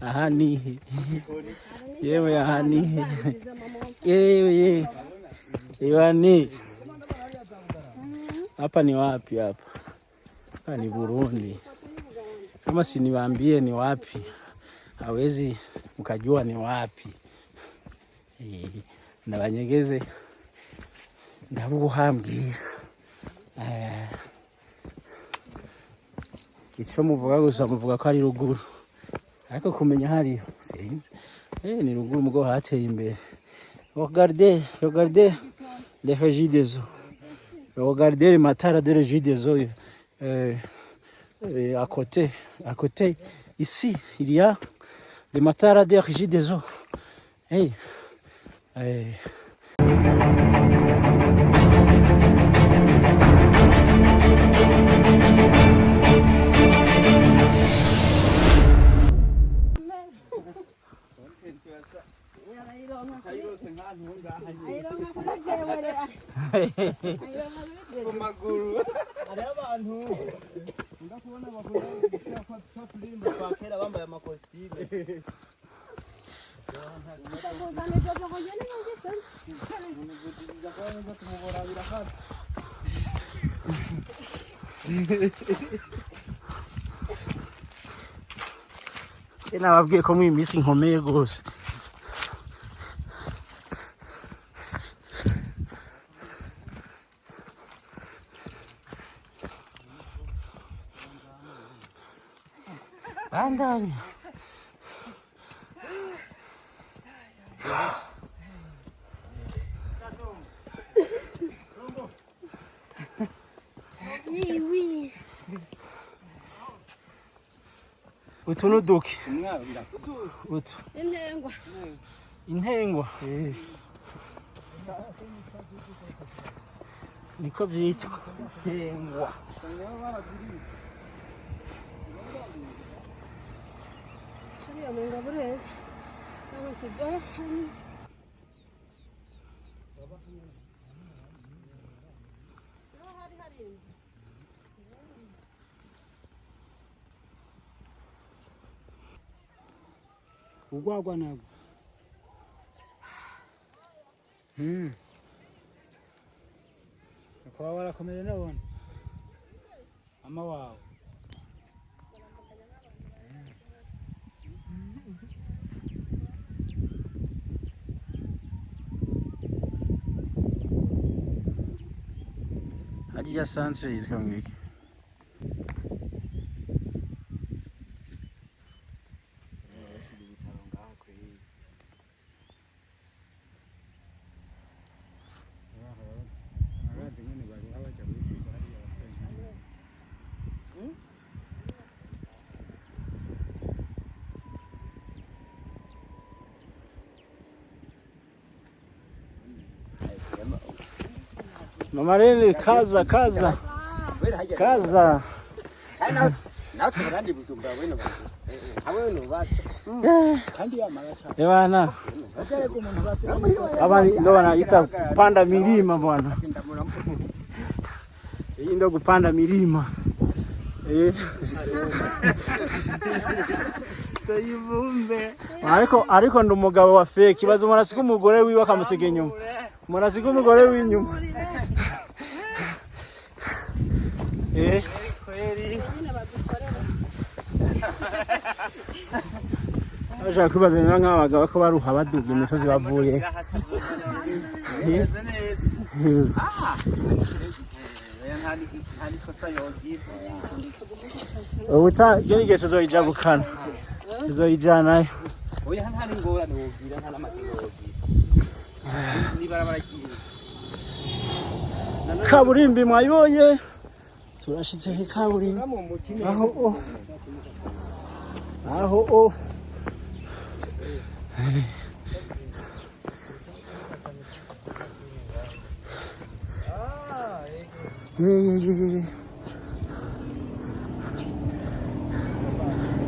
Aha ni yewe, aha ni yewe Iwani. Hapa ni wapi hapa? Hapa ni Burundi. Kama si niwaambie ni wapi, hawezi mkajua ni wapi. Nabanyegeze ndabuhambwira. Ico muvuga gusa muvuga ko ari ruguru. Ariko kumenya hariyo sinzi. Ni ruguru mugo hateye imbere. Regardez les régies des eaux. Regardez les matara de régies des eaux. À côté, ici, il y a les matara de régies des eaux. Hey. Nababwiye ko mu minsi nkomeye gose. Bandari. Oui. Utunuduki. Utu. Intengwa. Niko vyitwa. Intengwa. Ugwagwa nago. Kwa warakomeye nabone. Ama wawe. Hadiya Santre yitwa ngiki. Mama Rene, kaza. Ewana. Abani ndo wanaita kupanda milima bwana. Hii ndo kupanda milima. Tayibumbe. Ariko ndo umugabo wa fake. Kibazo murasiga umugore wiwe akamusega inyuma. Murasiga umugore w'inyuma. Kweli. Aje kubaza nk'abagabo ko baruha baduga imisozi bavuye. Ubuta yarigeje zoyijabukana. Zoyijana. Oya ntani ngorane wogira ntana makingo wogira. Ni barabara kizi. Kaburimbi mwayibonye. Turashitse he kaburimbi. Aho.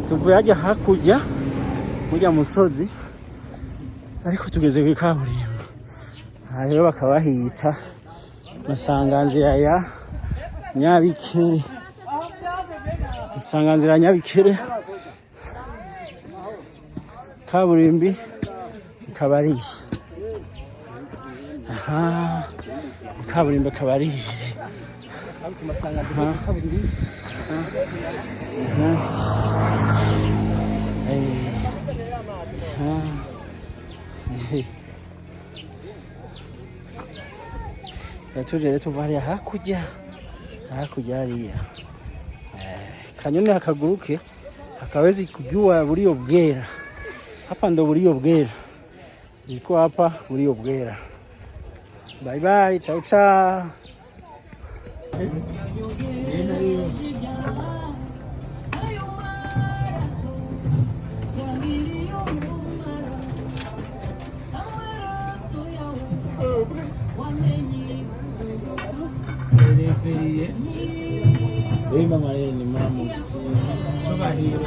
Tuvuye ajya hakurya mujya musozi ariko tugeze ku kaburimbi. Rero bakabahita Masanganzira ya Nyabikere. Masanganzira Nyabikere kaburimbi ikaba ari aha kaburimbi ikaba ari tujere tuva hariya hakurya hariya kanyoni hakaguruke hakawezi kujua bulio bwera hapa ndo bulio bwera iko hapa bulio bwera. Bye bye, ciao ciao. Hey mama ni mama. Choka hiyo.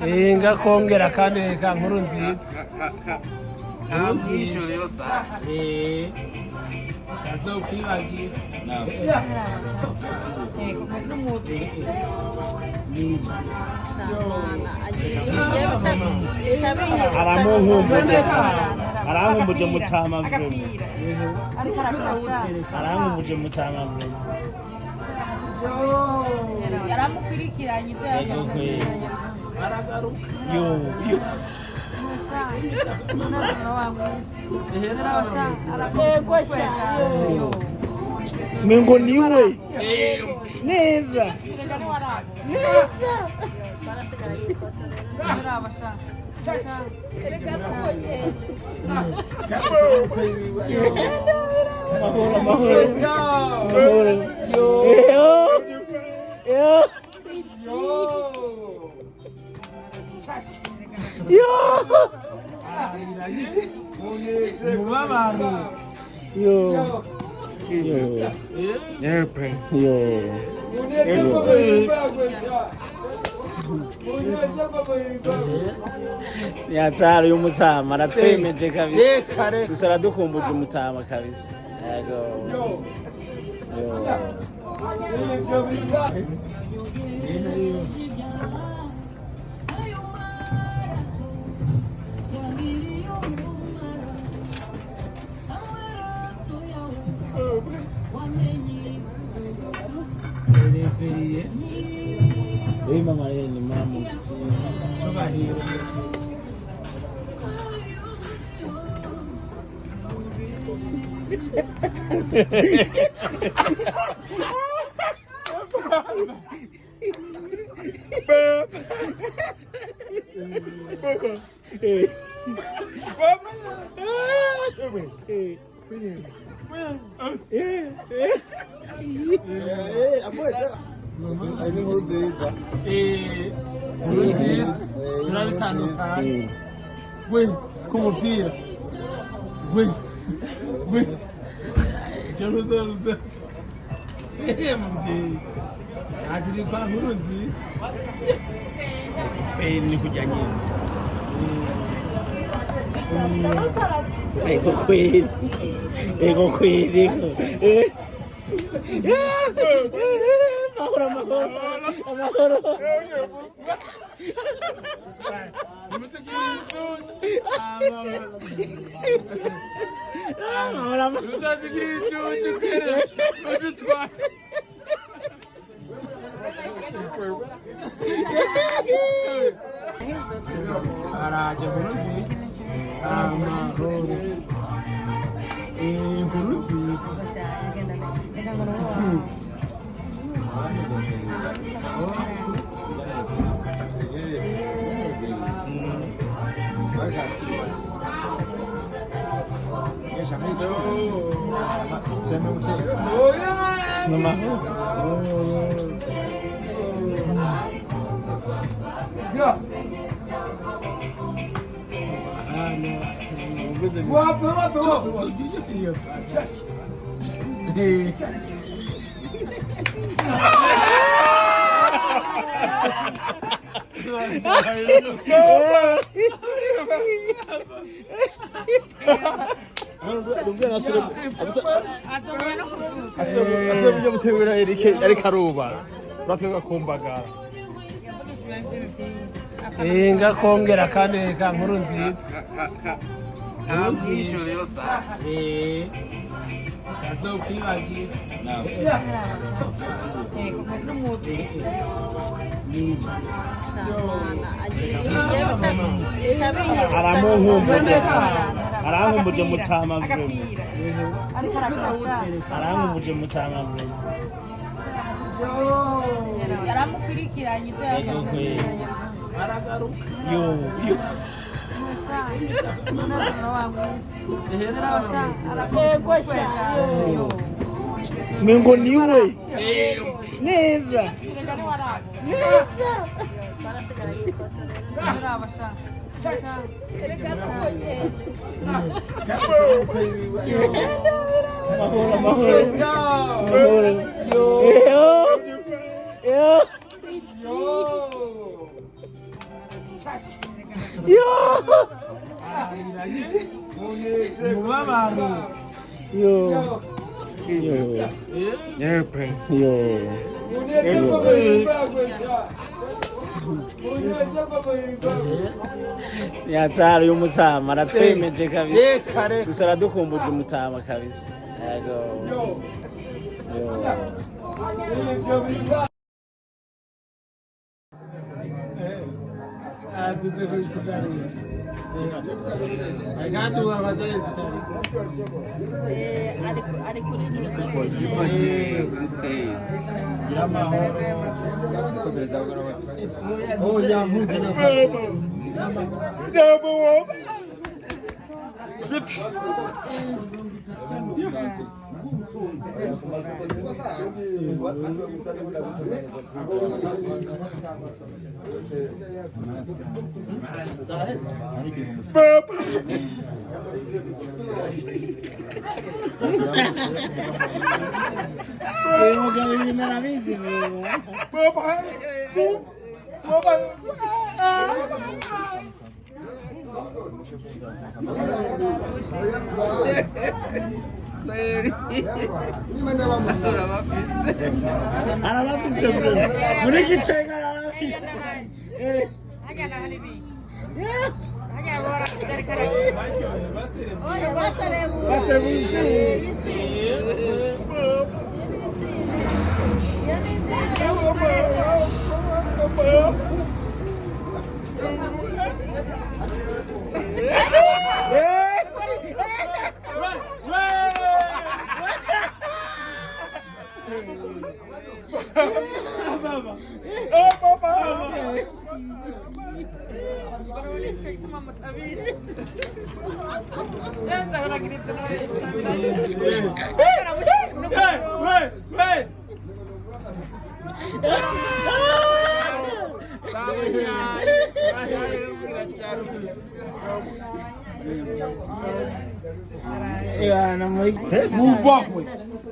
Inga kongera kandi ka nkuru nziza amwisho rero sasa kazo kwibagira aramumbuje mutama mvemo aramumbuje mutama mvemo yaramukurikiranye ibyo yakoze aragaruka yo Mengo niwe neza neza Yatari umutama aratwemeje kabisa dusara dukumbuje umutama kabisa yego Hey mama ni mama. Choka hiyo. Gwe kumupira gwe Jerusalem mubyeyi atiri kwa nkuru nziza ni kujya nyine ego kweli amahoro araje nkuru nziza amahoro nkuru nziza ariko aruba uratwega kumbagara ngakongera kandi ka nkuru nziza ntabwisho rero sasa azokwibagira arankumbuje mutama arankumbuje mutama yaramukurikiranye ibyo yakoze aragaruka Mengo niwe neza yatari y'umutama aratwemeje kabisa gusa aradukumbuje umutama kabisa tuze kuri sukari agatu abazaye sukari ari kuri stage Çektim ama tabii. Ben de ona gidip sana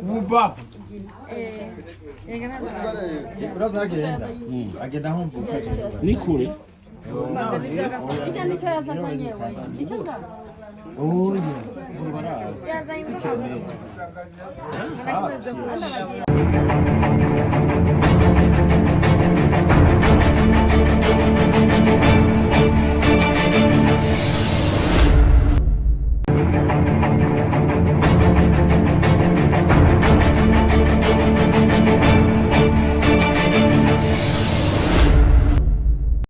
Buba. Uraza agenda. Agenda home for Ni kure. İkendi çay alsan ye. İçin de. Oh yeah. Ni baraz. Ya